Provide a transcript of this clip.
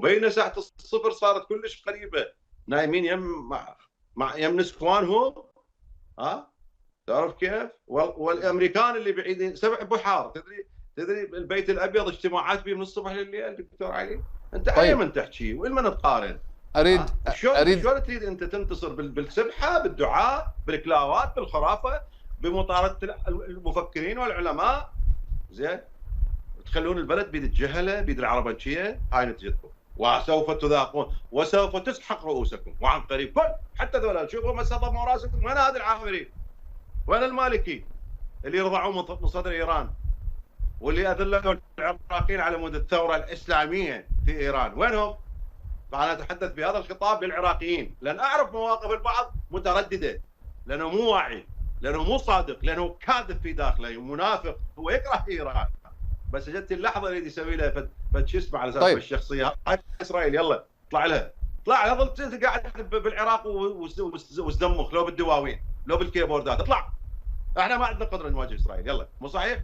وبين ساعه الصفر صارت كلش قريبه، نايمين يم نسوانهم. ها تعرف كيف؟ والامريكان اللي بعيدين 7 بحار. تدري البيت الابيض اجتماعات بيه من الصبح لليل دكتور علي. انت على طيب من تحكي والمن تقارن؟ اريد اريد شلون تريد انت تنتصر؟ بالسبحه، بالدعاء، بالكلاوات، بالخرافه، بمطارده المفكرين والعلماء؟ زين، تخلون البلد بيد الجهله، بيد العربجيه. هاي نتيجتكم، وسوف تذاقون وسوف تسحق رؤوسكم وعن قريب. كل حتى ذولا شوفوا ما صدموا راسكم. وين هذا العامري؟ وين المالكي اللي رضعوه من صدر ايران واللي اذلوا العراقيين على مود الثوره الاسلاميه في ايران؟ وينهم؟ فانا اتحدث بهذا الخطاب للعراقيين، لان اعرف مواقف البعض متردده، لانه مو واعي، لانه مو صادق، لانه كاذب في داخله، منافق، هو يكره ايران. بس جت اللحظه اللي يسوي لها شو اسمه على اساس الشخصيه هاي اسرائيل. يلا اطلع لها، اطلع لها، ظل قاعد بالعراق وزدمخ لو بالدواوين لو بالكيبوردات. اطلع، احنا ما عندنا قدره نواجه اسرائيل. يلا، مو صحيح؟